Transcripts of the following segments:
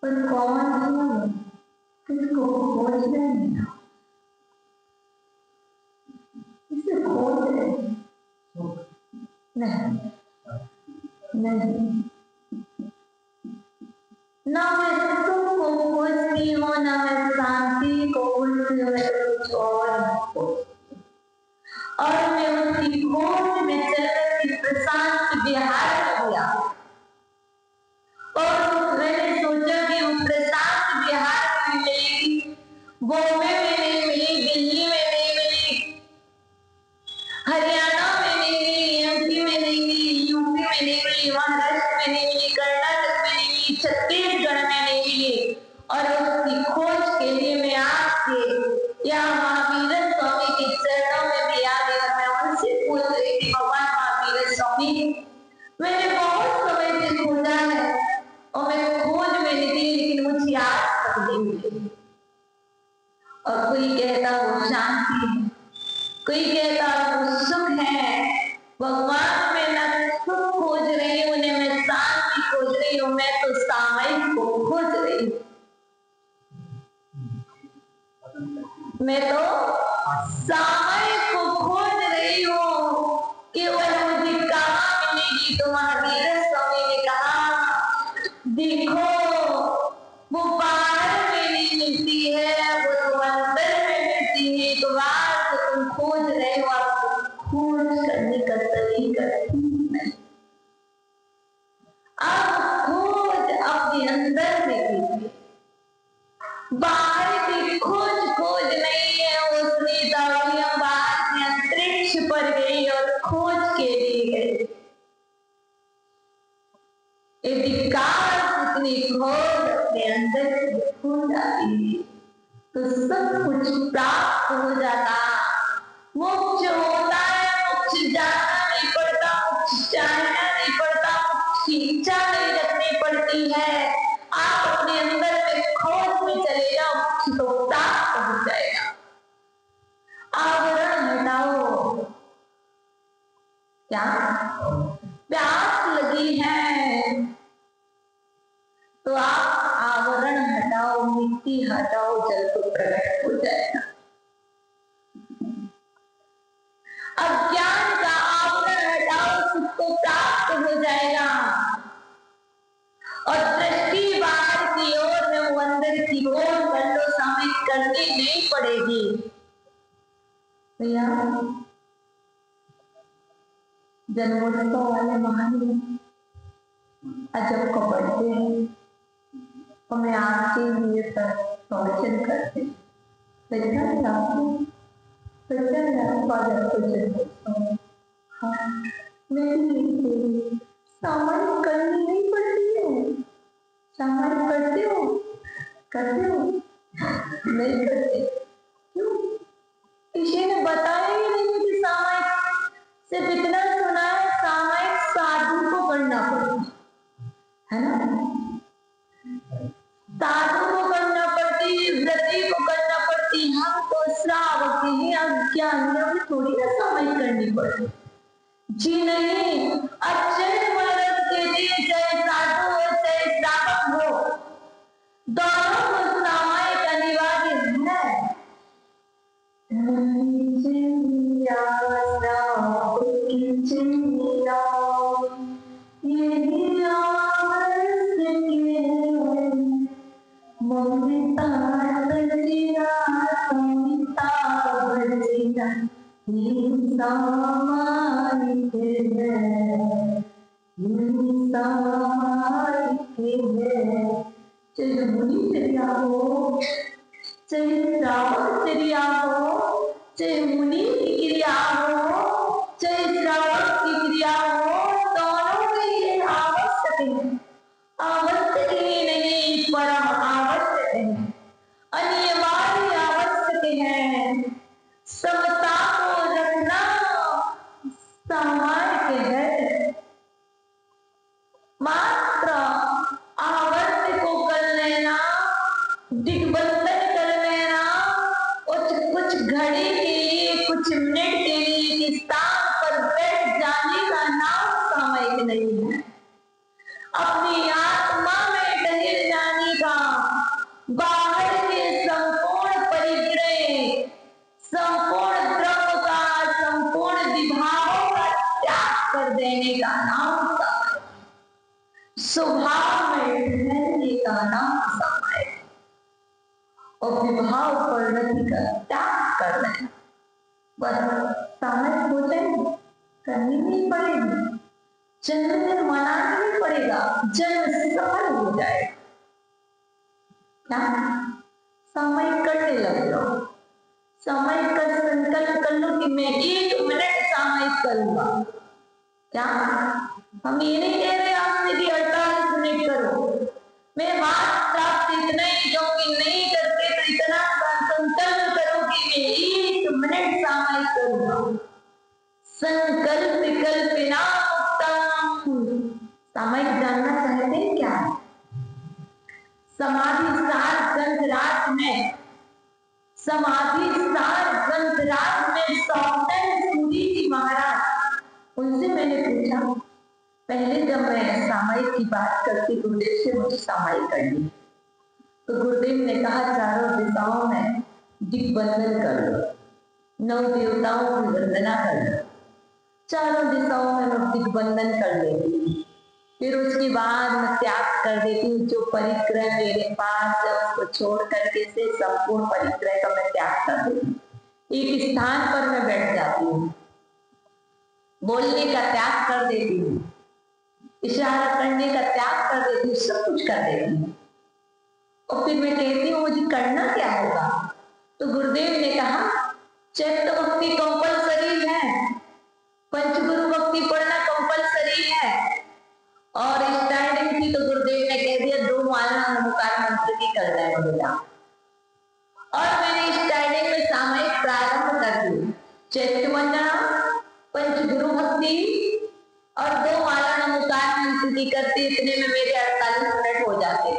पर कौन किसको खोज नहीं नहीं, ना मैं सुख को खोजती हूँ, ना मैं शांति को खोजती हूँ, मैं कुछ और मैं उसकी खोज में चल रही प्रशांत बिहार में गया और मैंने सोचा कि वो प्रशांत बिहार में मिलेगी, बॉम्बे में नहीं मिली, दिल्ली में नहीं मिली, हरियाणा में नहीं मिली, एमपी में नहीं मिली, यूपी में नहीं मिली, महाराष्ट्र में नहीं मिली, कर्नाटक में नहीं मिली, छत्तीसगढ़ में नहीं मिली। और उसकी खोज के लिए मैं आपके या महावीर स्वामी के चरणों में भी आ गई और मैं उनसे पूछ रही थी, भगवान महावीर स्वामी, मैंने बहुत समय से खोजा है और मैं खोज में निकली, लेकिन मुझे आज तक नहीं मिली। और कोई कहता वो शांति है, कोई कहता वो सुख है। भगवान में न सुख खोज रही हूँ, न मैं शांति खोज रही हूँ, मैं तो सामयिक को खोज रही हूँ। मैं तो सामयिक को खोज रही हूँ कि वह मुझे कहाँ मिलेगी। तो महावीर स्वामी ने कहा, देखो वो बाहर में नहीं मिलती है, वो तो अंदर में मिलती है। एक बार तो तुम खोज रहे हो, आपको खोज करने का तरीका नहीं। आप खोज अपने अंदर में कीजिए, बाहर की खोज नहीं है। उसने दवाइयां बाहर के अंतरिक्ष पर गई और खोज के लिए गई। अपनी खोज अपने अंदर खो जाती है तो सब कुछ प्राप्त हो जाता, मोक्ष होता है। मोक्ष जाना नहीं पड़ता, मोक्ष चाहना नहीं पड़ता, मोक्ष की इच्छा नहीं रखनी पड़ती है। आप अपने अंदर में खोज में चले जाओ, मोक्ष तो प्राप्त हो जाएगा। आवरण हटाओ। क्या प्यास लगी है तो आप आवरण हटाओ, मिट्टी हटाओ, जल तो प्रकट हो जाएगा। अज्ञान का आवरण हटाओ, सुख को प्राप्त हो जाएगा। और दृष्टि बाहर की ओर में वो अंदर की ओर कर लो, समय करनी नहीं पड़ेगी। भैया जन्मोत्सव वाले महान अजब को पढ़ते हैं तो मैं आपके लिए प्रवचन करते सामान्य करनी नहीं पड़ती है। सामान्य करते हो नहीं करते, क्यों? किसी ने बताया ही नहीं कि सामायिक सिर्फ इतना सुना है, सामायिक साधु को करना पड़ता है ना, साधु को करना पड़ती, व्रती को करना पड़ती। हम तो श्रावक ही अज्ञानियों में थोड़ी ना सामायिक करनी पड़ती जी नहीं। अच्छे मर्द के लिए चाहे साधु हो चाहे श्रावक हो, दोनों को सामायिक अनिवार्य है। चाहे मुनि क्रिया हो, चाहे श्रावक क्रिया हो, चाहे मुनि की क्रिया हो, चाहे श्रावक की क्रिया हो, दोनों के लिए आवश्यक है। आवश्यक ही नहीं, परम आवश्यक है, अनिवार्य आवश्यक है। समता को रखना सामान्य है, मात्र आवश्यक को कर लेना, दिग्बंधन कर लेना, कुछ घड़ी के लिए, कुछ मिनट के लिए स्थान पर बैठ जाने का नाम सामयिक नहीं है। अपनी आत्मा में टहल जाने का, बाहर के संपूर्ण परिग्रह, संपूर्ण द्रव्य का, संपूर्ण विभावों का त्याग कर देना नाम समय, स्वभाव में धैर्य का नाम समय, और विभाव परिणति का त्याग कर रहे। बस समय हो जाए, करनी नहीं पड़ेगी, जन्मदिन मनाना नहीं पड़ेगा, जन्म सफल हो जाए। क्या समय करने लग जाओ, समय का संकल्प कर लो कि मैं 1 मिनट समय करूंगा। क्या हम ये नहीं कह रहे आपसे कि 48 मिनट करो, मैं बात आपसे इतना ही कहूंगी, नहीं करते तो इतना संकल्प करो कि मैं 1 मिनट समय करूंगा। संकल्प विकल्प ना समय जानना चाहते हैं क्या? समाधि सार ग्रंथराज में, समाधि सार ग्रंथराज में सौतन सूरी जी महाराज, उनसे मैंने पूछा, पहले जब मैं सामायिक की बात करती गुरुदेव से मुझे सामायिक करनी, तो गुरुदेव ने कहा चारों दिशाओं में दिग्बंधन कर लो, 9 देवताओं की वंदना कर लो। चारों दिशाओं में मैं दिग्बंधन कर लेती, फिर उसके बाद मैं त्याग कर देती हूँ। जो परिक्रम मेरे पास है उसको छोड़ करके से संपूर्ण परिक्रम का मैं त्याग कर देती हूँ। एक स्थान पर मैं बैठ जाती हूँ, बोलने का त्याग कर देती हूँ, इशारा करने का त्याग कर देती हूँ, सब कुछ कर देती हूँ। और फिर मैं कहती हूँ मुझे करना क्या होगा? तो गुरुदेव ने कहा चैत्य भक्ति कंपलसरी है, पंचगुरु भक्ति पढ़ना कंपलसरी है, और स्टैंडिंग थी तो गुरुदेव ने कह दिया 2 माला नमोकार मंत्र की कर रहे बोला। और मैंने स्टैंडिंग में सामयिक प्रारंभ कर दी, चैत्य वंदना, पंचगुरु भक्ति और 2 माला नमोकार मंत्र की करती, इतने में मेरे 48 मिनट हो जाते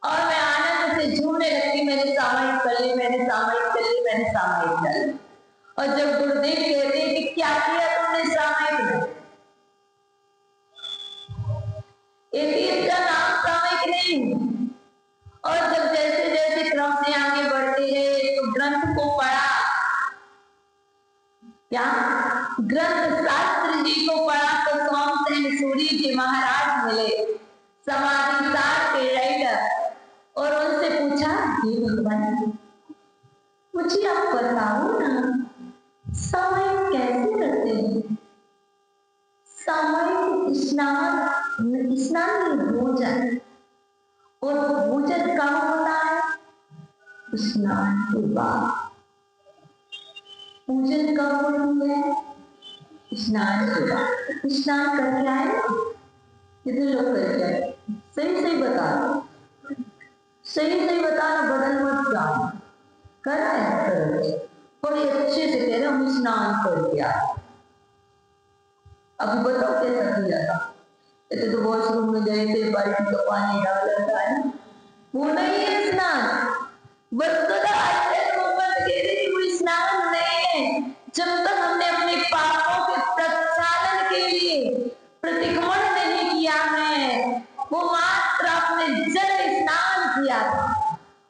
और मैं आनंद से झूमने लगती, मैंने सामयिक कर ली, मैंने सामयिक कर ली, मैंने सामयिक कर ली। और जब गुरुदेव कहते हैं कि क्या किया तुमने सामयिक में, इसका नाम सामयिक नहीं। और जब जैसे जैसे क्रम से आगे बढ़ते हैं तो ग्रंथ को पढ़ा, क्या ग्रंथ शास्त्र जी को पढ़ा तो सोमसेन सूरी जी महाराज मिले, समाधि सार के राइटर, और उनसे पूछा हे भगवान मुझे आप बताओ ना सामयिक कैसे करते हैं? सामयिक स्नान, स्नान भोजन, और भोजन कब होता है? स्नान के बाद। पूजन कब होती है? स्नान के बाद। स्नान करके आए, कितने लोग करके आए? सही सही बता दो, सही सही बताना, बदल मत जाओ। कर आए, बड़े अच्छे से कह रहे हम स्नान करके आए। अभी बताओ कैसा किया था? ऐसे तो वॉशरूम में गए थे, बाल्टी का पानी डाला था, है ना? वो नहीं है स्नान। वस्तुतः स्नान नहीं है। जब तक हमने अपने पापों के प्रक्षालन के लिए प्रतिक्रमण नहीं किया है, वो मात्र अपने जल स्नान किया था,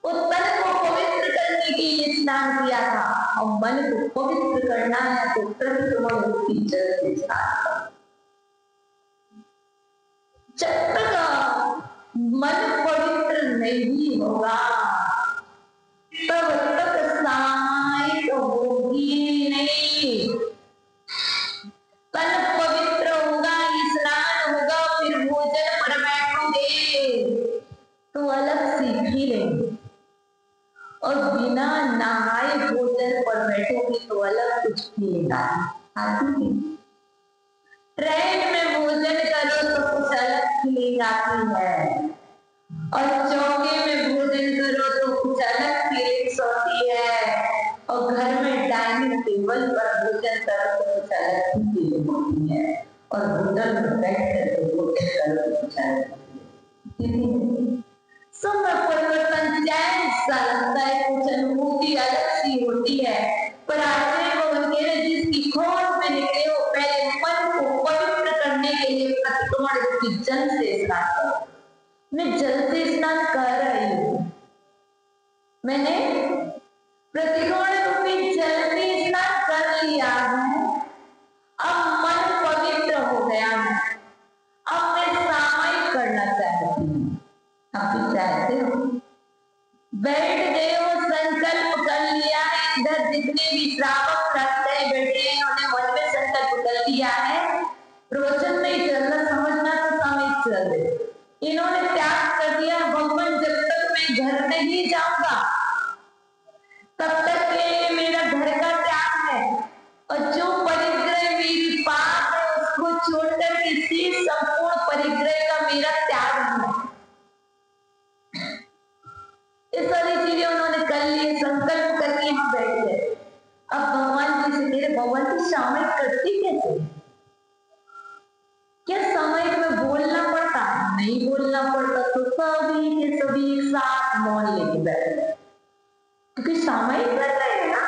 वो तन को पवित्र करने के लिए स्नान किया था, और मन को पवित्र करना है तो प्रतिक्रमण रूपी जल से स्नान करो। जब तक मन पवित्र नहीं होगा तब तक सामायिक होगी नहीं। तन पवित्र होगा, स्नान होगा, फिर भोजन पर बैठोगे तो अलग सीख ही लेंगे, और बिना नहाए भोजन पर बैठोगे तो अलग कुछ फीलिंग आती है। ट्रेन में भोजन करो तो कुछ अलग फीलिंग आती है, और चौके में भोजन करो तो कुछ अलग फीलिंग्स होती है, और घर में डाइनिंग टेबल पर भोजन करो तो कुछ अलग फीलिंग होती है, और होटल में बैठ कर भोजन करो तो कुछ अलग फीलिंग। समय परिवर्तन चैन सा लगता है, कुछ अनुभूति अलग सी होती है, पर आचार्य भगवान कह रहे जिसकी खोज में निकले हो पहले मन को पवित्र करने के लिए प्रतिक्रमण रूपी जल से स्नान करो। मैं जल से स्नान कर रही हूँ, मैंने प्रतिक्रमण रूपी जल में स्नान कर लिया है, अब मन पवित्र हो गया है, आप भी चाहते हो? बैठ गए हो, संकल्प कर लिया है। इधर जितने भी श्रावक रखते बैठे हैं उन्होंने मन में संकल्प कर लिया है, प्रवचन नहीं चल रहा, समझना तो सामयिक चल रहे। इन्होंने त्याग कर दिया, भगवान जब तक मैं घर नहीं जाऊंगा तब तक के लिए मेरा घर का त्याग है, और जो परिग्रह मेरी पास है उसको छोड़कर किसी संपूर्ण परिग्रह का मेरा त्याग है। ये सारी चीजें उन्होंने कर ली, संकल्प करके यहाँ बैठ गए। अब भगवान जी से मेरे भगवान की सामयिक करती कैसे? क्या सामयिक में बोलना पड़ता है? नहीं बोलना पड़ता, तो सभी के सभी एक साथ मौन लेके बैठ गए, क्योंकि सामयिक कर रहे हैं ना।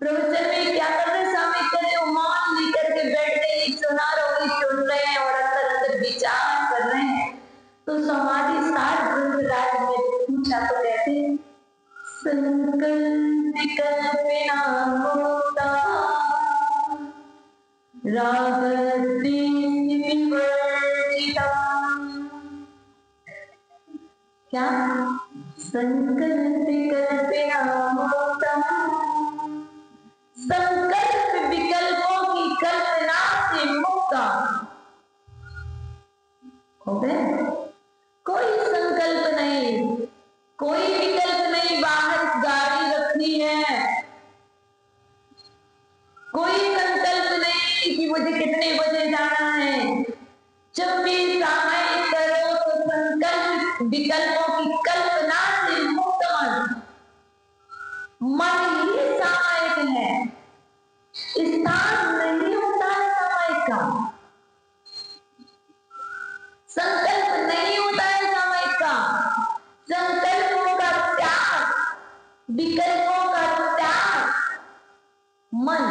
प्रवचन में क्या कर रहे हैं? सामयिक कर रहे हो, मौन लेकर के बैठ गए, सुना रहे, सुन रहे हैं और अंदर अंदर विचार कर रहे हैं। तो समाधि सार ब्रह्मराज ने पूछा तो कहते संकल्प विकल्पेना मुक्ता रागद्वेष क्या? संकल्प विकल्पेना मुक्ता, संकल्प विकल्पों की कल्पना से मुक्त हो गए। कोई संकल्प नहीं, कोई विकल्प नहीं। बाहर गाड़ी रखनी है, कोई संकल्प नहीं कि मुझे कितने बजे जाना है। जब भी सामयिक करो तो संकल्प विकल्पों की कल्पना से मुक्त मन ही सामयिक है। स्थान नहीं होता है सामयिक का, संकल्प नहीं होता है सामयिक का। संकल्पों का त्याग, विकल्पों का त्याग, मन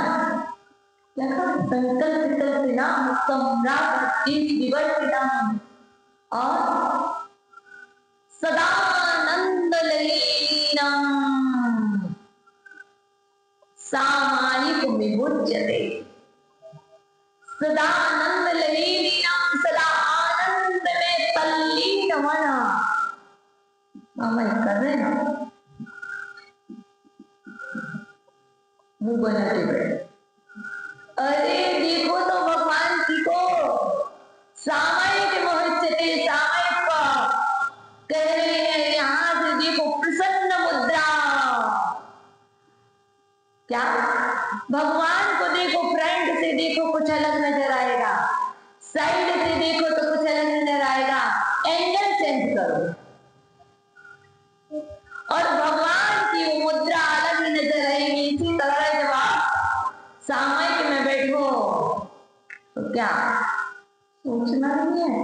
क्या संकल्प विकल्पिना विवर्तितम और सदानंद लीनम सामायिक विमुच्यते। सदानंद लीनम, सदा आनंद में तल्लीन मना। मामा कर रहे ना, मुंह बना के बैठे। अरे देखो तो भगवान जी को सामयिक मुच्यते, सामयिक कह रहे हैं। यहां से देखो प्रसन्न मुद्रा, क्या भगवान को देखो, फ्रंट से देखो कुछ अलग नजर आएगा, साइड से देखो तो कुछ अलग नजर आएगा, एंगल चेंज करो और भगवान की वो मुद्रा अलग ही नजर आएगी। इसी तरह जब आप सामयिक में बैठो तो क्या सोचना नहीं है,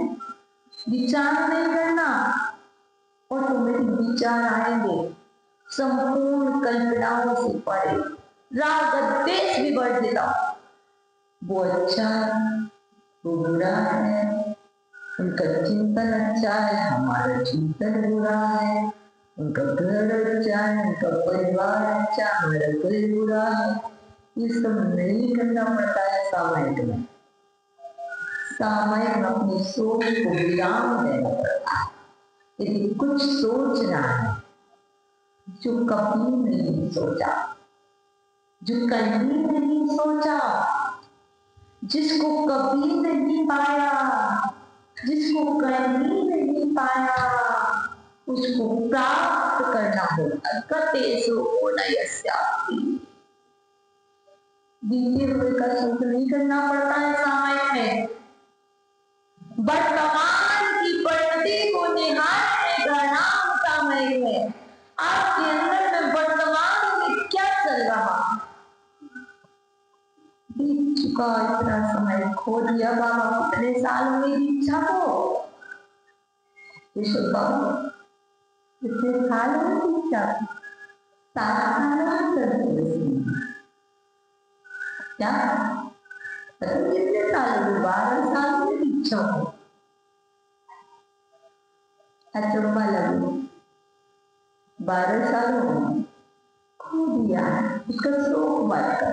विचार नहीं करना, और तुम्हें विचार आएंगे संपूर्ण कल्पनाओं से परे। राग द्वेष विवर्जित, वो अच्छा वो बुरा है, उनका चिंतन अच्छा है, हमारा चिंतन बुरा है, उनका घर अच्छा है, उनका परिवार अच्छा, हमारा घर बुरा है। ये सब नहीं करना पड़ता है सामयिक में। सामयिक में अपनी सोच को विराम देना पड़ता है। यदि कुछ सोचना है जो कभी नहीं सोचा, जो कभी नहीं सोचा, जिसको कभी नहीं पाया, जिसको कभी नहीं पाया, उसको प्राप्त करना होगा। गतेषु गुणयस्यापि, बीते हुए का सुख नहीं करना पड़ता है सामयिक में। वर्तमान की परिणति को निहारने का नाम सामयिक है। आपके अंदर में वर्तमान में क्या चल रहा, बीत चुका इतना समय, खो दिया बाबा कितने साल हुए दीक्षा को, बाबा कितने साल हुए दीक्षा, 7 साल क्या कितने साल हुए, 12 साल हुए दीक्षा को। अचंबा लगे 12 साल हो खो दिया, उसका शोक मत कर।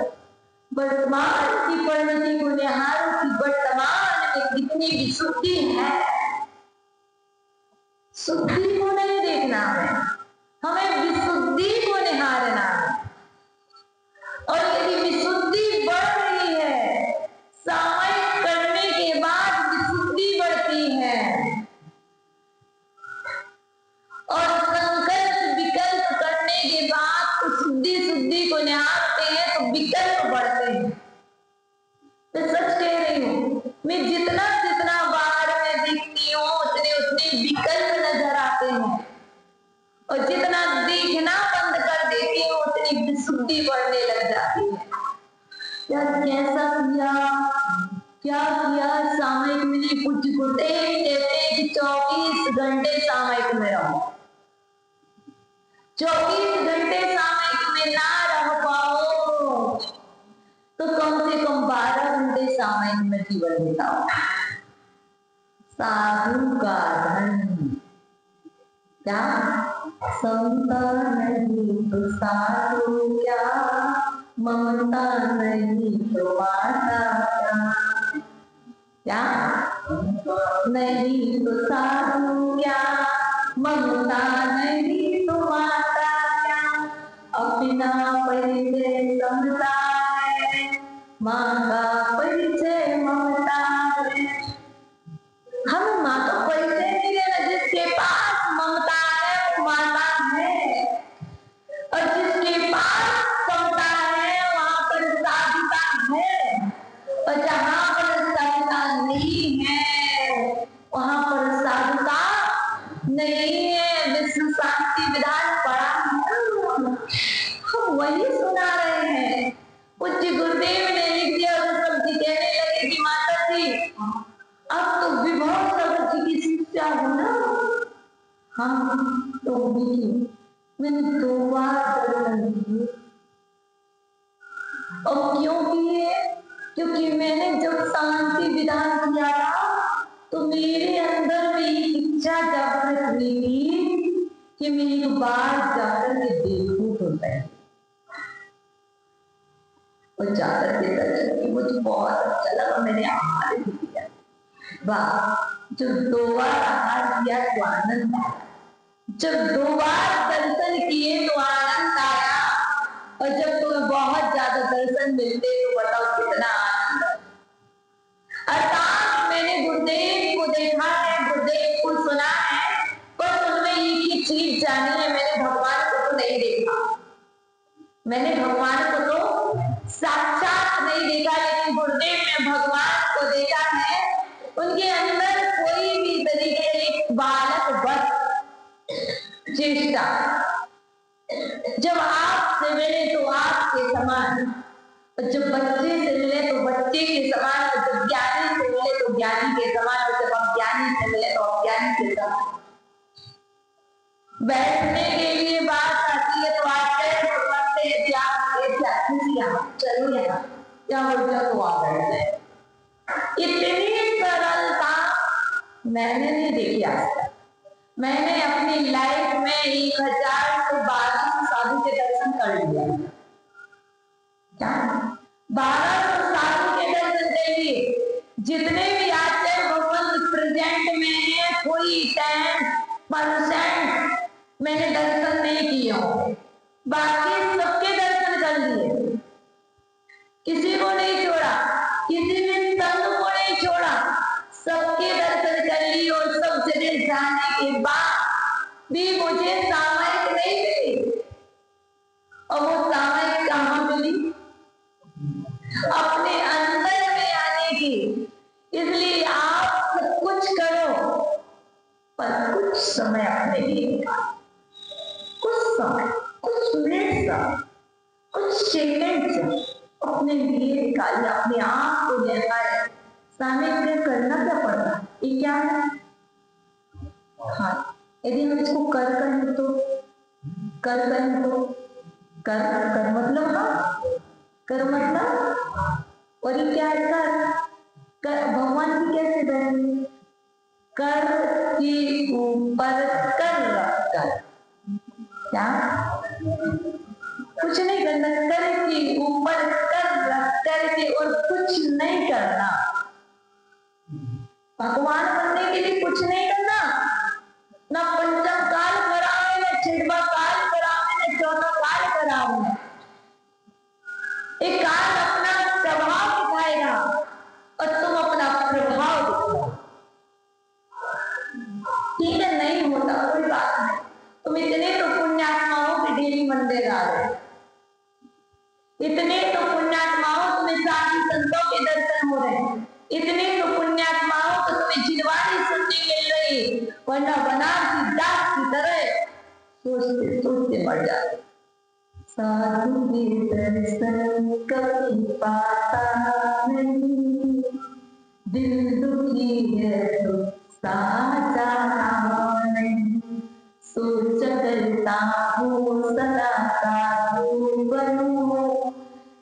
वर्तमान की परिणति को निहारो कि वर्तमान में कितनी विशुद्धि है। शुद्धि को नहीं देखना है, हमें विशुद्धि को निहारना है। और यदि विशुद्धि बढ़ रही है, सामयिक करने के बाद विशुद्धि बढ़ती है, और संकल्प विकल्प करने के बाद तो शुद्धि को निहारते हैं तो विकल्प बढ़ते हैं। मैं सच कह रही हूँ, मैं जितना जितना बाहर में देखती हूँ उतने उतने विकल्प नजर आते हैं, और जितना देखना बंद कर देती हूँ उतनी विशुद्धि बढ़ने लग जाती है। कैसा क्या किया सामयिक में नहीं, कुछ गुटे कहते कि 24 घंटे सामयिक में रहो। 24 घंटे सामयिक में ना रह पाओ तो कम से कम 12 घंटे सामयिक में जीवन बिताओ। साधु का धन क्या समता नहीं तो साधु क्या, ममता नहीं तो माता क्या, नहीं तो साधु क्या, ममता नहीं तो माता क्या, अपना परिचय समता है, माँ का परिचय ममता है। हम माँ का परिचय नहीं देना, जिसके पास ममता है वो माता है, और जिसके पास समता है वहां पर साधुता है, और जहां पर साधुता नहीं है वहां पर साधुता नहीं है। विश्व शांति विधान पढ़ा हम वही सुना रहे हैं। पूज्य गुरुदेव ने लिख दिया, सब जी कहने लगे कि माता जी अब तो विभव सब जी की शिक्षा हो ना। हाँ तो मैंने 2 बार दर्शन किए। और क्यों किए? क्योंकि मैंने जब शांति विधान किया था तो मेरे अंदर में इच्छा जागृत हुई थी कि मैं एक बार जाकर के देखूं तो सही। और जाकर के दर्शन की मुझे बहुत अच्छा लगा। मैंने आहार भी किया, वाह जो 2 बार आहार किया तो आनंद आया, जब 2 बार दर्शन किए तो आनंद आया, और जब तुम्हें बहुत ज्यादा दर्शन मिलते तो बताओ कितना आनंद। अर्थात मैंने गुरुदेव को देखा है, गुरुदेव को सुना है, पर तुमने एक ही चीज जानी है, मैंने भगवान को तो नहीं देखा। मैंने भगवान को तो साक्षात नहीं देखा, लेकिन गुरुदेव ने भगवान को देखा है। उनके अंदर कोई भी तरीके एक बालक बस चेष्टा, जब आपसे मिले तो आपके समान, और जब बच्चे से मिले तो बच्चे के समान, और जब ज्ञानी से मिले तो ज्ञानी के समान, और जब अज्ञानी से मिले तो अज्ञानी के समान। बैठने के लिए बात आती है तो आते हैं तो करते हैं क्या चलो यहाँ क्या बोलते तो आ बैठते हैं। इतनी सरलता मैंने नहीं देखी आज तक। मैंने अपनी लाइफ में 1012 साधु के दर्शन कर लिया। क्या 12 साधु के दर्शन कर लिए? जितने भी आचार्य भगवान प्रेजेंट में है, कोई 10% मैंने दर्शन नहीं किए होंगे, बाकी सबके दर्शन कर लिए। किसी को नहीं छोड़ा, किसी भी संत को नहीं छोड़ा, सबके दर्शन कर लिए। और सब जगह जाने के बाद भी मुझे सामयिक नहीं मिली। और वो सामयिक कहाँ मिली? अपने अंदर में आने की। इसलिए आप सब कुछ करो पर कुछ समय अपने लिए निकालो, कुछ समय, कुछ मिनट, कुछ सेकंड अपने लिए निकालिए, अपने आप को दिखाए। सामयिक करना क्या पड़ता? ये क्या है? हाँ, यदि हम इसको कर करें तो कर मतलब हाँ, कर मतलब, और ये क्या है? कर भगवान की कैसे बहन? कर के ऊपर कर रख कर, क्या कुछ नहीं करना, कर के ऊपर कर रख करके और कुछ नहीं करना। भगवान बनने के लिए कुछ नहीं करना, ना पंचम काल करावे, ना छठवा काल करावे, ना चौथा काल करावे। एक काल अपना स्वभाव दिखाएगा और तुम अपना प्रभाव दिखाओ। ठीक है, नहीं होता कोई बात नहीं। तुम इतने तो पुण्यात्माओं के डेली मंदिर आ रहे, इतने तो पुण्यात्माओं तुम्हें साधु संतों के दर्शन हो रहे, इतने तो पुण्यात्माओं को तुम्हें जिनवानी सुनने मिल रही, वरना बनारसी दास की तरह सोचते सोचते मर जाते। साधु के दर्शन कभी पाता नहीं, दिल दुखी है तो साचा नहीं, सोच करता हूँ सदा साधु बनूं,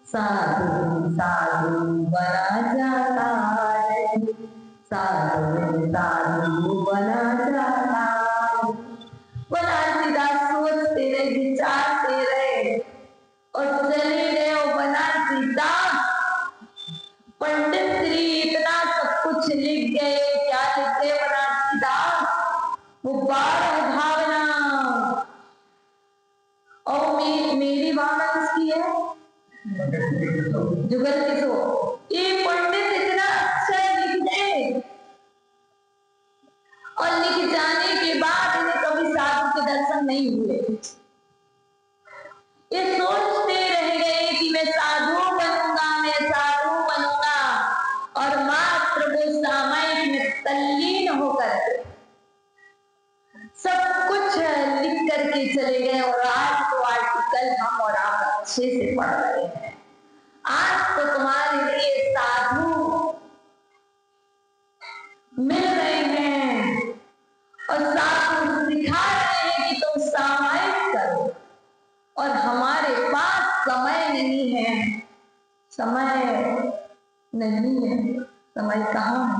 साधु साधु बना जाता है, साधु साधु बना जाता है। बनारसीदास सोचते रहे, विचारते रहे और चले गए बनारसीदास। पंडित श्री इतना सब कुछ लिख गए, क्या लिख गए बनारसीदास? वो 12 भावना और मेरी भावना किसकी है? जुगल किशोर। ये पंडित इतना अच्छा लिख गए और लिख जाने के बाद इन्हें कभी साधु के दर्शन नहीं हुए। ये सोचते रह गए कि मैं साधु बनूंगा, मैं साधु बनूंगा, और मात्र वो सामायिक में तल्लीन होकर सब कुछ लिख करके चले गए। और आज तो आर्टिकल हम और आप अच्छे से पढ़ रहे हैं। आज तो तुम्हारे लिए साधु मिल रहे हैं और साधु सिखा रहे हैं कि तुम सामायिक करो। और हमारे पास समय नहीं है, समय नहीं है। समय कहाँ है?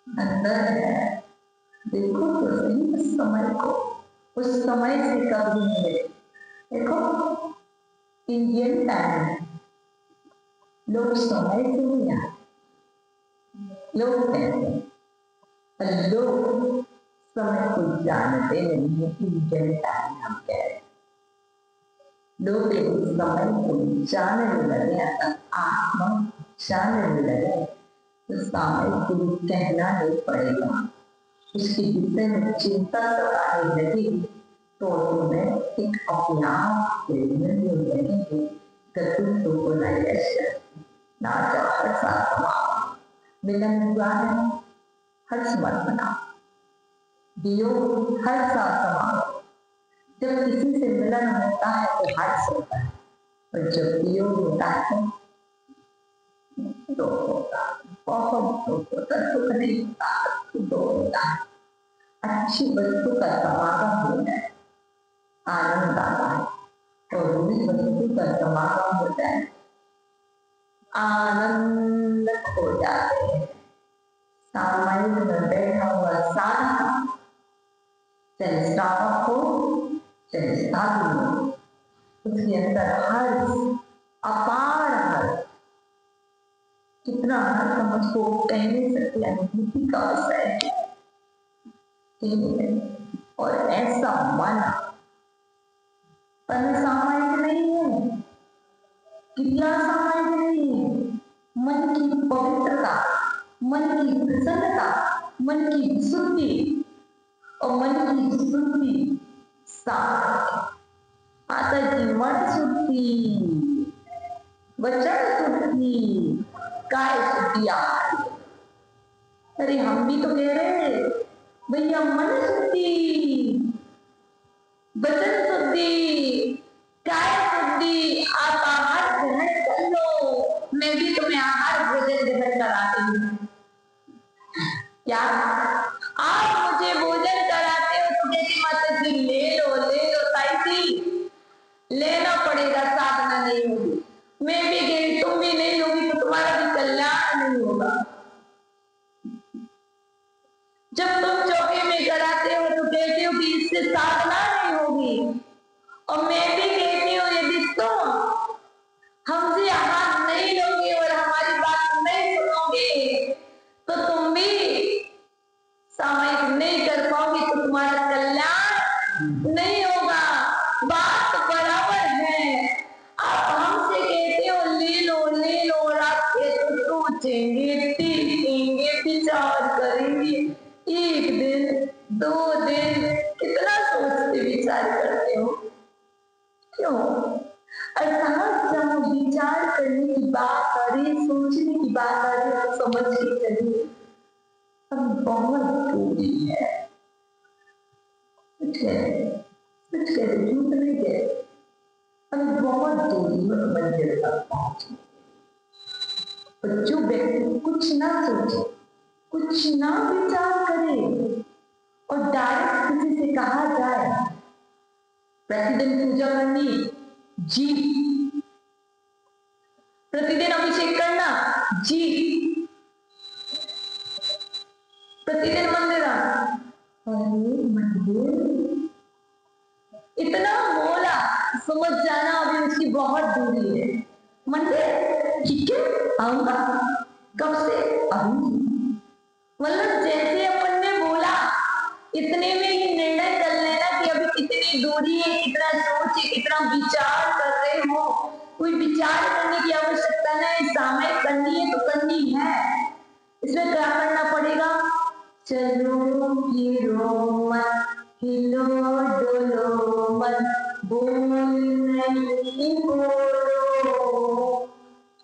अंदर है। देखो तो सही उस समय को, उस समय से कब मिले। देखो इंडियन टाइम, लोग समय से नहीं आते, लोग कहते हैं, पर लोग समय को जानते नहीं है। इंडियन टाइम हम कह रहे हैं, लोग समय को जानने लगे, आत्मा जानने लगे तो समय को कहना नहीं पड़ेगा। उसके विषय में चिंता सताने लगी तो तुम्हें एक अपना लगेंगे। मिलन हुआ है, हर्ष मत मनाओ, वियोग हर साथ समाओ। जब किसी से मिलन होता है तो हर्ष होता है, और जब वियोग होता है तो होता है, बहुत दुख होता है। दुख नहीं होता, दुख होता है। अच्छी वस्तु का समागम हो जाए आनंद आता है, और बुरी वस्तु का समागम हो जाए आनंद खो जाते हैं। सामायिक में बैठा हुआ साधक, चाहे श्रावक हो चाहे साधु हो, उसके अंदर हर्ष, अपार हर्ष, कितना हर्ष हम उसको कह नहीं सकते, अनुभूति का विषय है। और ऐसा मन सामायिक नहीं है, कितना सामायिक नहीं है। मन की पवित्रता, मन की प्रसन्नता, मन की शुद्धि, और मन की शुद्धि आता जी मन शुद्धि, वचन शुद्धि, काय शुद्धि। अरे हम भी तो कह रहे हैं भैया, मन शुद्धि, वचन शुद्धि, काय शुद्धि, आप आहार ग्रहण कर लो। मैं भी तुम्हें आहार भोजन ग्रहण कराती हूँ। क्या आप मुझे भोजन कराते हो तो कहती माता जी ले लो ताई जी, लेना पड़ेगा, साधना नहीं होगी। मैं भी गई, तुम भी नहीं होगी तो तुम्हारा भी कल्याण नहीं होगा। जब तुम चौके में कराते हो तो कहते हो कि इससे साधना नहीं होगी, और मैं भी कहती हूँ यदि तुम हमसे आहार नहीं लोगे और हमारी बात नहीं सुनोगे तो तुम भी सामायिक नहीं कर पाओगे, तो तुम्हारा कल्याण क्यों? अर्थात जब विचार करने की बात आ रही, सोचने की बात आ रही, तो समझ के चलिए अब बहुत दूरी है। कुछ कह झूठ नहीं कह, अभी बहुत दूरी है मंदिर तक पहुंचने। और जो व्यक्ति कुछ ना सोचे, कुछ ना विचार करे और डायरेक्ट किसी से कहा जाए प्रतिदिन पूजा करनी जी, प्रतिदिन अभिषेक करना जी, प्रतिदिन मंदिर आना, अरे मंदिर इतना बोला, समझ जाना अभी उसकी बहुत दूरी है। मंदिर ठीक है आऊंगा, कब से? अभी। मतलब जैसे अपन ने बोला इतने में ही निर्णय कर लेना कि अभी कितनी दूरी है, कितना सोच है, कितना विचार कर रहे हो। कोई विचार करने की आवश्यकता नहीं, सामयिक करनी है तो करनी है। इसमें क्या करना पड़ेगा? चलो फिरो मत, हिलो डोलो मत, बोल नहीं बोलो।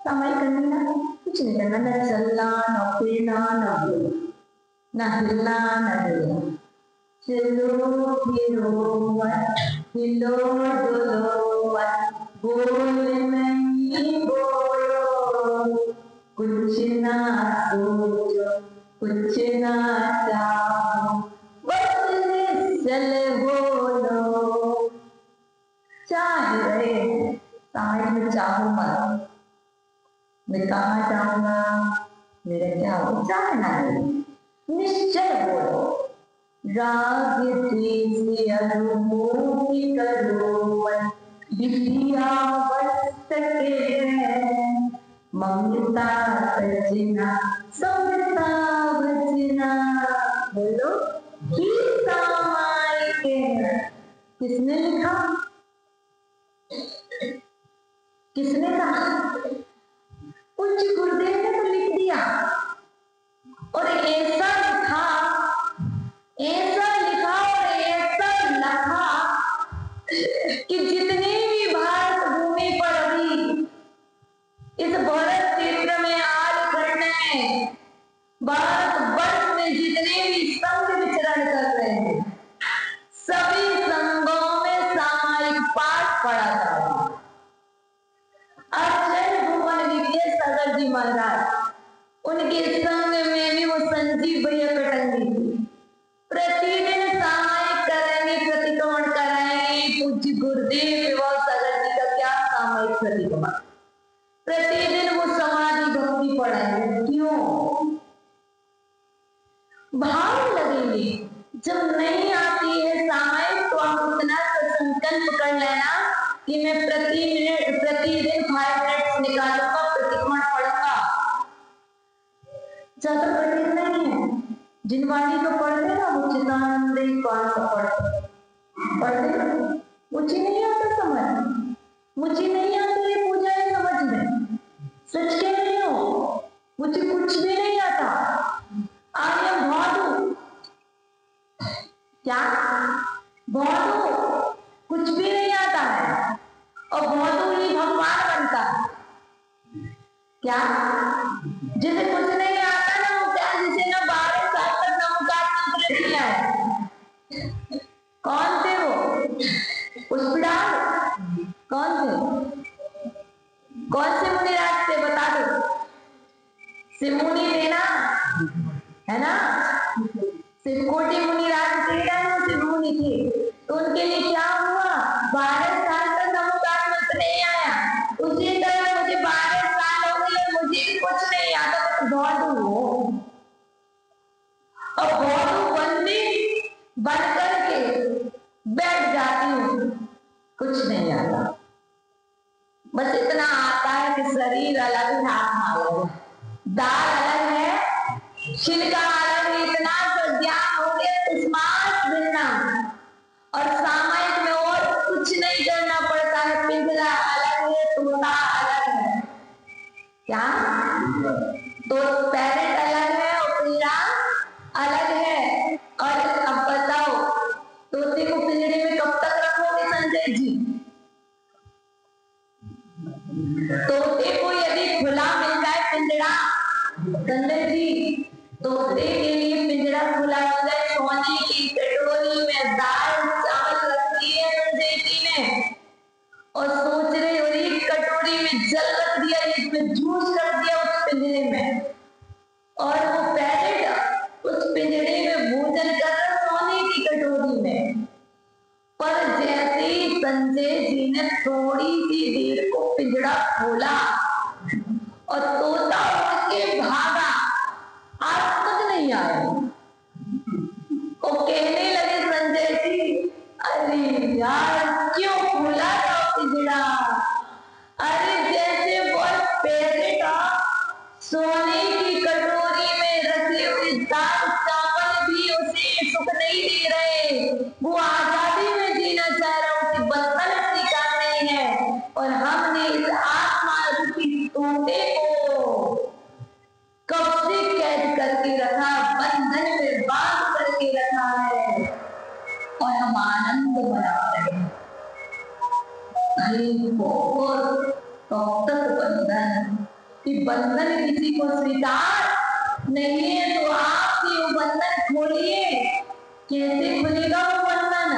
सामयिक करनी ना, कुछ नहीं करना, न चलना, न फिरना, न बोलना, न हिलना, न डोलना। चलो फिरो मत, हिलो डोलो मत, बोल नहीं बोलो, कुछ ना सोचो, कुछ ना चाहो, बस निश्चल बोलो। चाह रहे सामने में चाहो मत, मैं कहाँ जाऊंगा, मेरा क्या हो, चाहना है, निश्चल बोलो। राग द्वेष अनुभूति करो मत, विद्या वर्तके है, ममता सजना समता वचना। बोलो ही सामायिक है। किसने लिखा? किसने कहा? उच्च गुरुदेव ने तो लिख दिया, और ऐसा लिखा और ऐसा लिखा कि जितनी भी भारत भूमि पर अभी इस भारत क्षेत्र में आर्यभट्ट ने भारत वर्ष में जितने भी संघ विचरण कर रहे हैं, सभी संघों में सामायिक पाठ पढ़ा जाता है। आचार्य भुवन विद्या सागर जी महाराज, उनके संग में भी वो संजीव भैया कटंगी थी। प्रतिदिन सामायिक करेंगे, प्रतिक्रमण कराएंगे। पूज्य गुरुदेव विवाह सागर जी का क्या सामायिक प्रतिक्रमण, प्रतिदिन वो समाधि भक्ति पढ़ाएंगे। क्यों? भाव लगेंगे। जब नहीं आती है सामायिक, तो आप उतना संकल्प कर लेना कि मैं प्रतिदिन 5 मिनट निकालूंगा, प्रतिक्रमण पढ़ूंगा। ज्यादा कठिन नहीं है। जिनवाणी तो पढ़ते ना, वो चिदानंद कौन सा पढ़ते, मुझे नहीं आता समझ, मुझे नहीं आती है पूजा है समझ में, सच कह रही हो, मुझे कुछ भी नहीं आता। आई एम भादु, क्या भादु, कुछ भी नहीं आता है, और भादु ही भगवान बनता है। क्या? जिसे कुछ नहीं आता ना, वो क्या, जिसे ना 12 साल तक नमकार मंत्र किया है। कौन थे वो? पुष्पराज? कौन थे? कौन से मुनिराज थे बता दो? शिवमुनि थे ना, है ना? शिवकोटि मुनिराज थे ना, शिवमुनि थे। तो उनके लिए क्या हुआ? 12 साल तक नमकार मंत्र नहीं आया। उसी तरह मुझे 12 साल हो गए, मुझे कुछ नहीं आता, तो भादु हो, और भादु बंदी बन करके बैठ जाती हूँ, कुछ नहीं आता। बस इतना आता है कि शरीर अलग है, आत्मा अलग है, दाल अलग है, छिलका अलग है। इतना तो ज्ञान हो गया, तस्मात् भिन्नम्। और सामायिक में और कुछ नहीं करना पड़ता है। पिंजरा अलग है, तोता अलग है। क्या? तो पैरेट अलग है और पिंजरा अलग है। और अब बताओ, तोते को पिंजरे में कब तक रखोगे संजय जी? तोते को यदि खुला मिल जाए पिंजरा, संजय जी, तोते के लिए पिंजरा खुला मिल जाए, सोने की कटोरी में दाल चावल रखी है संजय जी ने, और सोच रहे हो एक कटोरी में जल रख दिया, इसमें जूस रख दिया उस पिंजरे में, और वो पैरेट उस पिंजरे में भोजन कर रहा सोने की कटोरी में। पर जैसे ही संजय जी ने थोड़ी सी देर को पिंजरा खोला और तोता उसके भागा, आज तक नहीं आया। वो कहने लगे संजय जी, अरे यार क्यों खोला था पिंजरा? अरे जैसे वो पैरेट सोने की कटोरी में रखे हुए दाल चावल भी उसे सुख नहीं दे रहे, वो आजादी में जीना चाह रहा, उसे बंधन स्वीकार नहीं है, और हमने इस आत्मा रूपी तोते को कब से कैद करके रखा, बंधन में बांध करके रखा है, और हम आनंद मना रहे हैं। बहुत तक बंधन, कि बंधन किसी को स्वीकार नहीं है, तो आप ही वो बंधन खोलिए। कैसे खुलेगा वो बंधन?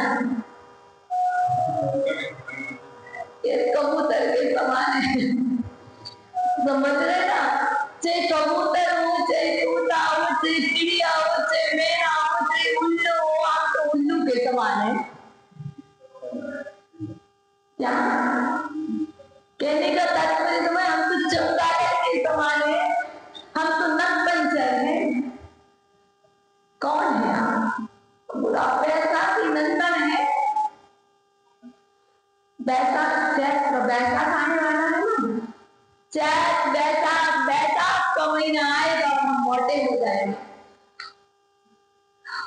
कबूतर के समान है, समझ रहे ना? चाहे कबूतर हो, चाहे तोता हो, चाहे चिड़िया हो, चाहे मैना हो, चाहे उल्लू हो, आप तो उल्लू के समान है। क्या कहने का तात्पर्य तुम्हें? हम तो चमगादड़ के समान है, हम तो नटपंचर हैं। कौन है आप? बुरा बैसाखी नंदन है, बैसाख चैत्र बैसाख आने वाला है ना, चैत बैसाख, बैसाख का महीना आएगा और हम मोटे हो जाएंगे,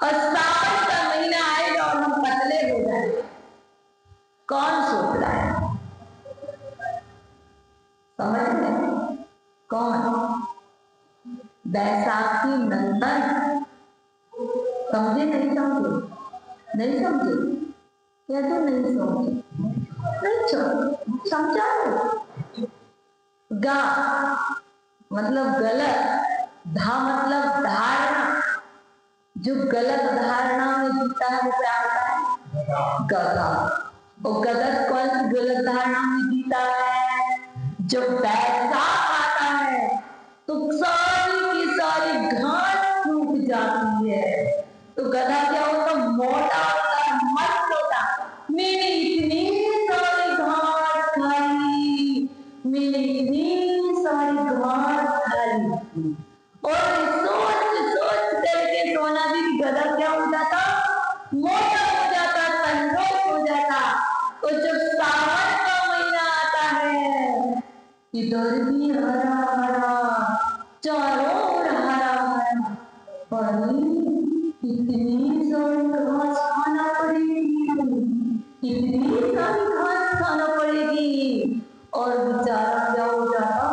और सावन का महीना आएगा और हम पतले हो जाएंगे। कौन सोच रहा है? समझ रहे? कौन? बैसाखी नंदन। समझे नहीं समझे? नहीं समझे? कैसे नहीं समझे? नहीं समझा? गा मतलब गलत, धा मतलब धारणा, जो गलत धारणा में जीता है वो क्या होता है? गधा। और गधा कौन सी गलत धारणा में जीता है? जब बैसाख आता है तो सारी की सारी घास सूख जाती है, तो गधा क्या होता? मोटा होता है, मस्त होता। मैंने इतनी सारी घास खाई, मैंने इतनी सारी घास खाई, और सोच सोच करके सोना भी गधा क्या हो जाता? मोटा हो जाता, तंदुरुस्त हो जाता। तो जब सावन का महीना आता है, इधर भी हरा हरा, चारों ओर हरा हरा, पर इतनी सारी घास खाना पड़ेगी, इतनी सारी घास खाना पड़ेगी, और बेचारा क्या हो जाता?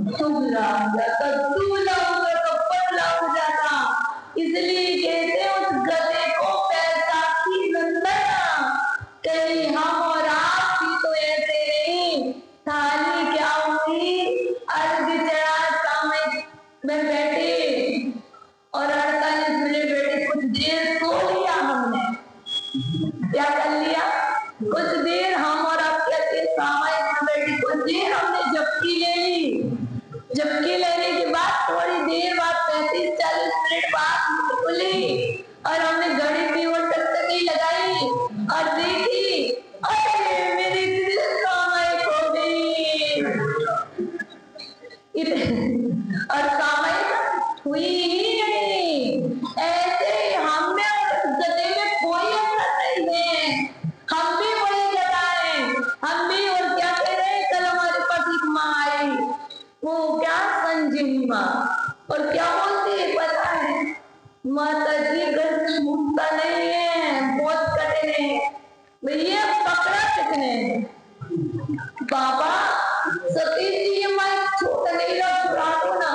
दुबला हो जाता, दुबला हो जाता, पतला हो जाता। इसलिए कहते उस गधे को बैसाखी नंदन। कहीं हम और आप भी तो ऐसे नहीं, थाली क्या हुई, अर्घ चढ़ा, सामने में बैठे और 48 मिनट बैठे, कुछ देर सो लिया हमने, क्या कर लिया? कुछ देर हम और आप कहते सामायिक में बैठे, कुछ देर हमने झपकी ले ली, झपकी लेने के बाद थोड़ी देर बाद 35-40 मिनट बाद खुली, और हमने घड़ी की ओर टकटकी लगाई और देखी, अरे मेरी सामायिक हो गई। और सामायिक हुई ही नहीं। ऐसे हम में और गधे में कोई अंतर नहीं है, हम भी वही गधा है, हम भी। और क्या कह रहे हैं? कल हमारे पास एक माँ आई, वो क्या संजीवनी माँ, और क्या बोलती है पता है? माता जी घर छूटता नहीं है, बहुत कठिन है भैया, पकड़ा कितने? बाबा सतीश जी ये माइक छोड़ नहीं रहा, छुड़ा दो ना।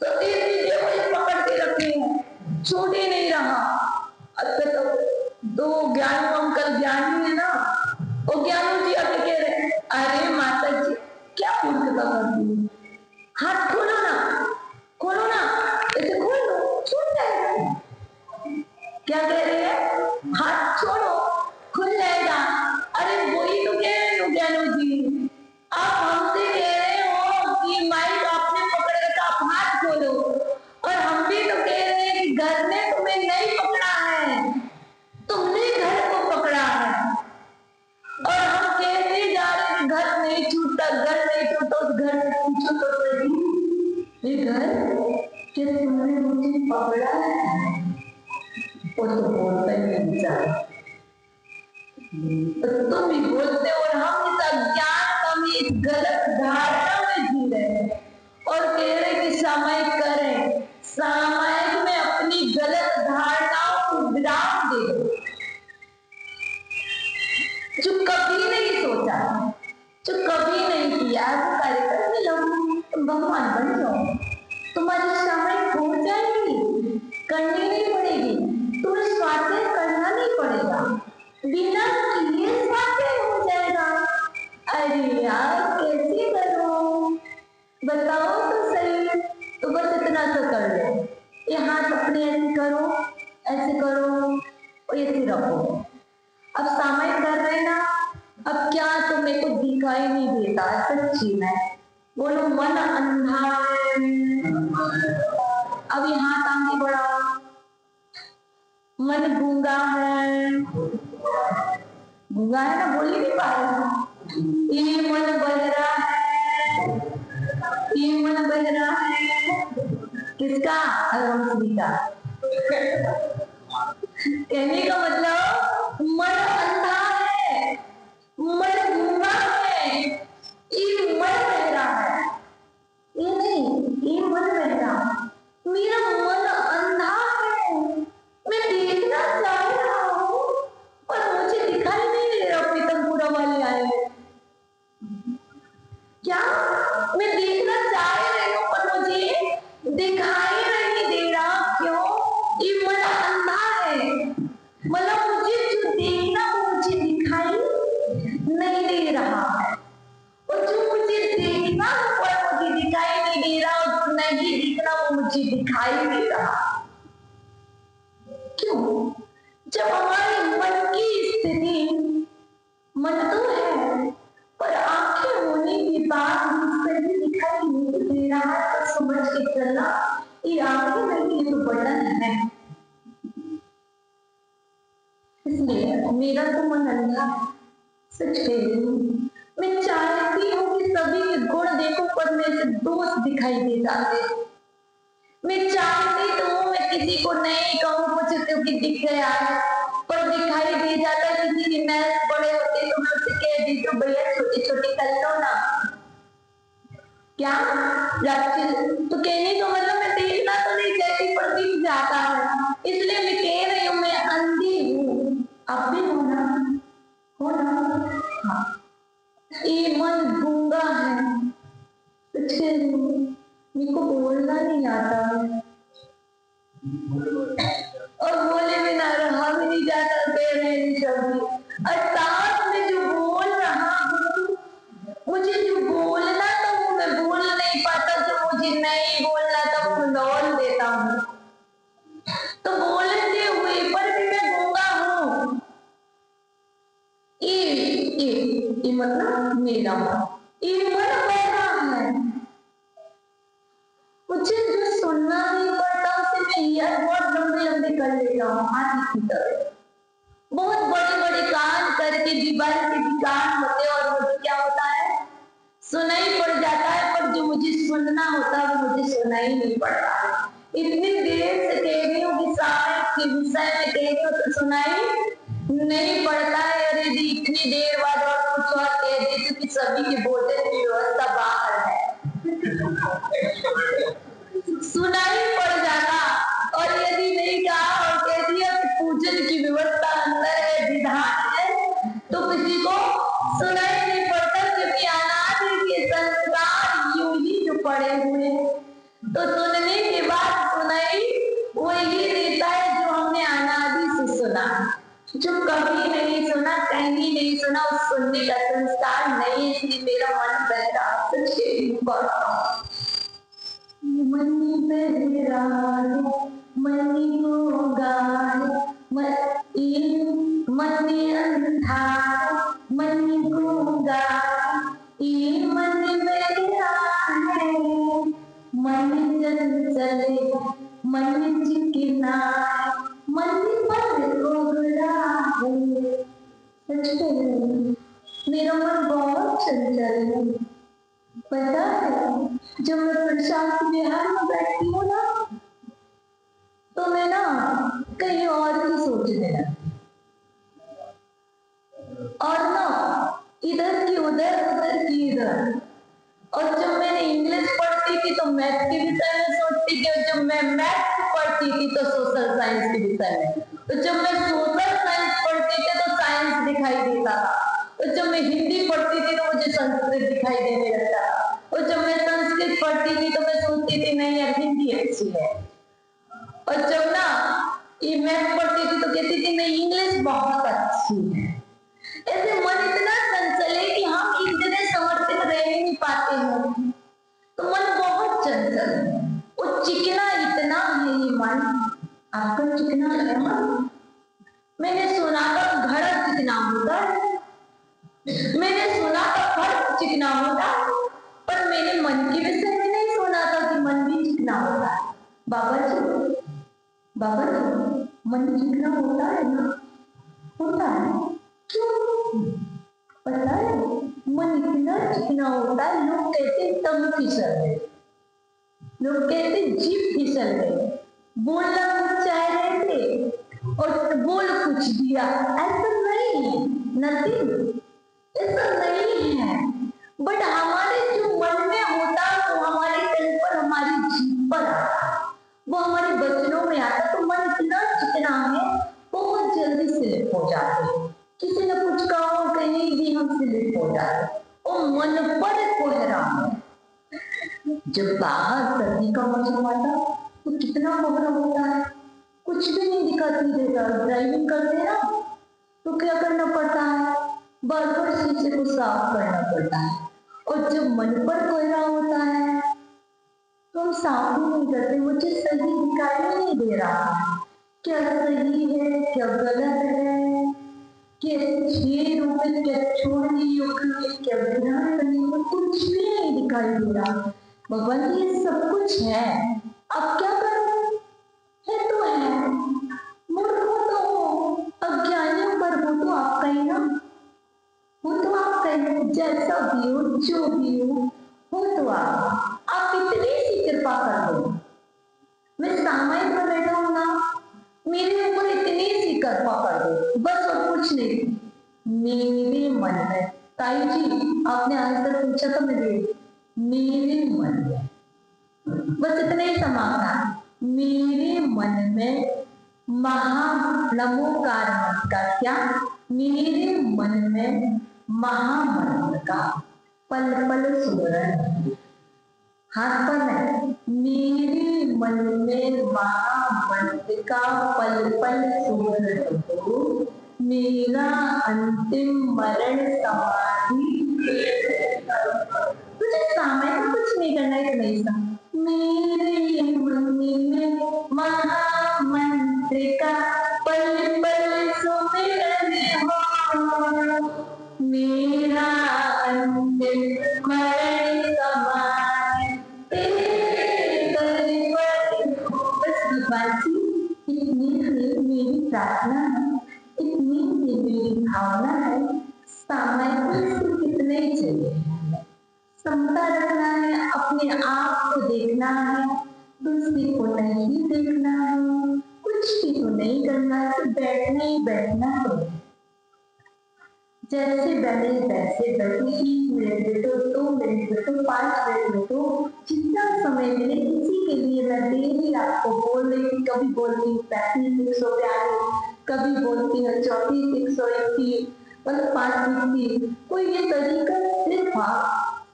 सतीश जी देखो ये पकड़ के रखे हैं, छूट ही नहीं रहा। अच्छा तो दो ज्ञानू अंकल ज्ञानी है ना, वो ज्ञानू जी आके कह रहे, अरे माता जी नहीं छूटता, घर नहीं छूटता, उस घर में पूछो तो सही, ये घर कि तुमने मुझे पकड़ा है? वो तो बोलता ही नहीं बेचारा, तो तुम ही बोलते और हम इस अज्ञान में, इस गलत धारणा में जी रहे हैं और कह रहे कि सामायिक करें, सामायिक में अपनी गलत धारणाओं को विराम दे, जो कभी नहीं सोचा, जो कभी नहीं किया, वो कार्यक्रम में लोग तुम भगवान बन जाओ, तुम्हारी सामायिक हो जाएगी, करनी नहीं पड़ेगी, तुम्हें स्वाध्याय करना नहीं पड़ेगा, बिना किए स्वाध्याय हो जाएगा। अरे यार कैसे करो बताओ तो सही, तो बस इतना तो कर लो, ये हाथ अपने ऐसे करो, ऐसे करो और ऐसे रखो। अब सामायिक कर रहे ना, अब क्या तो मेरे को दिखाई नहीं देता सच्ची में, बोलो मन अंधा है। अब यहाँ आगे बढ़ाओ, मन गूंगा है, गूंगा है ना, बोल ही नहीं पा रहा, ये मन बहरा है, ये मन बहरा है, किसका? अगमश्री का। कहने का मतलब मन अंधा है, मन गूंगा है, ये मन बहरा है, ये नहीं, ये मन बहरा, मेरा मन अंधा है, मैं देखना चाह रहा हूँ पर मुझे दिखाई नहीं दे रहा। पीतमपुरा वाले आए, क्या मैं देखना चाह रही हूँ पर मुझे दिखाई नहीं दे रहा, क्यों? ये मन अंधा है, मतलब मुझे जो देखना वो मुझे दिखाई नहीं दे रहा है, और जो मुझे देखना वो मुझे दिखाई नहीं दे रहा, और जो नहीं दिखना वो मुझे दिखाई दे रहा। क्यों? जब हमारे मन की स्थिति, मन तो है पर आंखें होने के बाद मुझे दिखाई नहीं दे रहा है, तो समझ के चलना ये आंखें नहीं, ये तो बटन है। इसलिए मेरा तो मन अंधा है, सच कह रही हूँ। मैं चाहती हूँ कि सभी के गुण देखो पर मेरे से दोष दिखाई दे जाते। मैं चाहती तो हूँ मैं किसी को नहीं कहूँ कुछ क्योंकि दिख गया है, पर दिखाई दे जाता है। किसी के मैच बड़े होते तो मैं उससे कह दी तो भैया छोटे छोटे कर लो ना, क्या तो कहने का मतलब मैं देखना तो नहीं चाहती पर दिख जाता है, इसलिए मैं कह रही हूँ मैं अंधी हूँ। आप भी हो ना, हो ना? हाँ, ये मन गूंगा है, मेरे को बोलना नहीं आता और बोले बिना रहा भी नहीं जाता, कह रहे शब्द। अर्थात मैं जो बोल रहा हूँ, मुझे जो बोलना था वो मैं बोल नहीं पाता, जो मुझे नहीं बोलना था वो बोल देता हूँ, तो बोलते हुए पर भी मैं गूंगा हूँ। ये मतलब मेरा मन, ये मन बहरा है, मुझे जो सुनना नहीं पड़ता उसे मैं ईयर बहुत लंबे लंबे कर लेता हूँ, हाथी की तरह। बहुत बड़े बड़े कान करके दीवार के भी कान होते और मुझे क्या होता है, सुनाई पड़ जाता है, पर जो मुझे सुनना होता है वो मुझे सुनाई नहीं पड़ता है। इतनी देर से कह रही हूँ कि सामायिक के विषय में कह रही हूँ तो सुनाई नहीं पड़ता है। अरे जी इतनी देर बाद और कुछ और कह देती कि सभी के भोजन की व्यवस्था बाहर है, सुनाई पड़ जाता। और यदि नहीं कहा और कह दिया कि पूजन की व्यवस्था अंदर है, विधान है, तो किसी को सुनाई नहीं पड़ता, क्योंकि अनादि के संस्कार यूं ही जो पड़े हुए हैं, तो सुनने के बाद सुनाई वही देता है जो हमने अनादि से सुना। जो कभी नहीं सुना, कहीं नहीं सुना, उस सुनने का संस्कार नहीं, इसलिए मेरा मन बहरा मनी बहरा मनी गूंगा मनी अंधा मनी गूंगा, ये मन बहरा है, मन चंचल मन चिकना, मन कोगरा है। मेरा मन बहुत चंचल चंचल हूँ। पता है जब मैं प्रशांत विहार में बैठती हूँ ना, तो मैं ना कहीं और ही सोचने लगती, और ना इधर की उधर, उधर की इधर। और जब मैंने इंग्लिश पढ़ती थी तो मैथ के विषय में सोचती थी, और जब मैं मैथ पढ़ती थी तो सोशल साइंस के विषय में, तो जब मैं सोशल साइंस पढ़ती थी तो साइंस दिखाई देता था, और जब मैं हिंदी पढ़ती थी तो मुझे संस्कृत दिखाई देने लगता था, और जब मैं संस्कृत पढ़ती थी तो मैं सोचती थी नहीं यार हिंदी अच्छी है, और जब ना ये मैथ पढ़ती थी तो कहती थी नहीं इंग्लिश बहुत अच्छी है। ऐसे मन इतना चंचल है कि हम इतने समर्पित रह नहीं पाते हैं, तो मन बहुत चंचल है, वो चिकना इतना है ये मन। आपका चिकना है मन? मैंने सुना था घड़ा चिकना होता है, मैंने सुना था फर्श चिकना होता है, पर मैंने मन के विषय में नहीं सुना था कि मन भी चिकना होता है। बाबा जी मन चिकना होता है ना? होता है। क्यों? पता है मन इतना चिकना होता है, लोग कहते तम फिसल गए, लोग कहते जीभ फिसल गए, बोलना कुछ चाह रहे थे और बोल कुछ दिया। ऐसा नहीं, नथिंग, ऐसा नहीं है। बट हमारे जो मन में होता है वो हमारे तन पर, हमारी जीभ पर आता है, वो हमारे बचनों में आता है। तो मन इतना चिकना है, बहुत जल्दी स्लिप हो जाते हैं, किसी ने कुछ कहा कहीं भी हम स्लिप हो जाते, और मन पर कोहराम है। जब बाहर सर्दी का मौसम आता तो कितना कोहरा होता है, कुछ भी नहीं दिखाती देता। ड्राइविंग करते ना तो क्या करना पड़ता है, बार बार शीशे को साफ करना पड़ता है, और जब मन पर कोहरा होता है तो हम साफ ही नहीं करते, मुझे सही दिखाई नहीं दे रहा, क्या सही है क्या गलत है, क्या छेद होकर क्या छोड़नी होकर क्या ध्यान करनी हो, कुछ भी नहीं दिखाई दे रहा। भगवान जी ये सब कुछ है, अब क्या करूं? है तो है, मूर्ख हो तो हो, अज्ञानियों पर हो तो आपका ही ना, हो तो आपका ही, जैसा भी हो जो भी हो तो आप इतनी सी कृपा कर दो। मैं सामायिक में बैठा हूं ना, मेरे ऊपर इतनी सी कृपा कर दो, बस और कुछ नहीं। मेरे मन में, ताई जी आपने आज तक पूछा था मेरे मन में, बस इतना ही समाना, मेरे मन में महानमोकार मंत्र का क्या, मेरे मन में महामंत्र का पल पल सुमरन। हाथ पर है, मेरे मन में महामंत्र का पल पल सुमरन हो, मेरा अंतिम मरण समाधि। तुझे सामने में कुछ नहीं करना है, नहीं सा मेरे मन में महामंत्र का पल पल सुमरन हो, मेरा अंतिम मरण समाधि तेरे कर बस बाजी। इतनी मेरी प्रार्थना है, इतनी मेरी भावना है, सामने कितने चाहिए, समता रखना है, अपने आप को देखना है, दूसरे को नहीं देखना है, कुछ भी तो नहीं करना है, तो बैठना ही बैठना है, जैसे बैठे वैसे बैठे, 1 मिनट बैठो, 2 मिनट बैठो, 5 मिनट बैठो, जितना समय मिले। इसी के लिए मैं डेली आपको बोल रही थी, कभी बोलती हूँ 35-142, कभी बोलती हूँ 34-121, मतलब 5 कोई ये तरीका सिर्फ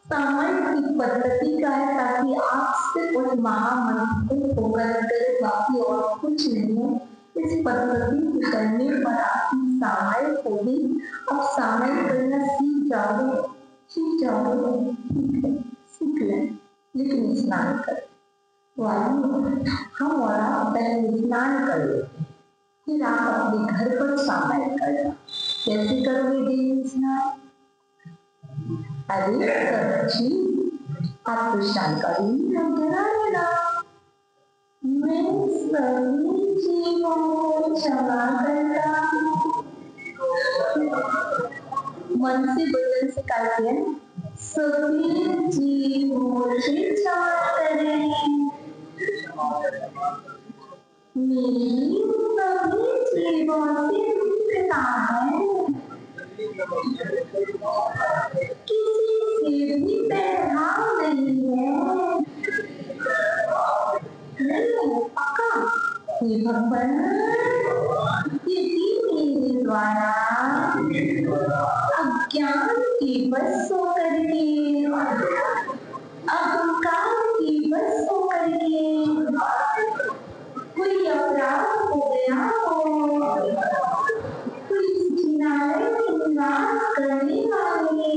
सामान्य की पद्धति का है, ताकि आप सिर्फ उस महामंत्र को फोकस करें, बाकी और कुछ नहीं है। इस पद्धति करने पर आपकी सामान्य को भी अब सामान्य करना सीख जाओगे, सीख लें, लेकिन स्नान करें। तो आइए हम और आप पहले स्नान कर लेते हैं, फिर आप अपने घर पर सामान्य करना। कैसे करोगे डेली स्नान? अरे सच्ची आप तो जानकारी बना लेना। मैं सभी जीवों को क्षमा करता हूँ, मन से वचन से करते हैं, सुखी जी मुझे क्षमा करें। मेरी सभी जीवों से मित्रता है, किसी से भी भेदभाव नहीं है। पक्का हे भगवान, यदि मेरे द्वारा अज्ञान की बस होकर के, अहंकार की बस होकर के कोई अपराध हो गया हो, कोई जिनालय में निवास करने वाले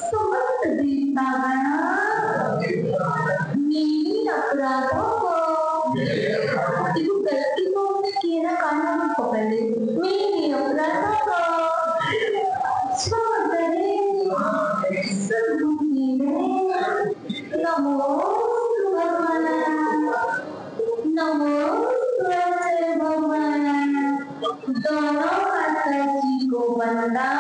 समस्त देवतागण मेरी अपराधों को, देखो गलती को किए ना कानून को पहले, मेरी अपराधों को क्षमा करें, सद्बुद्धि दें। नमो भगवान, नमो भगवान। दोनों माता जी को वंदना।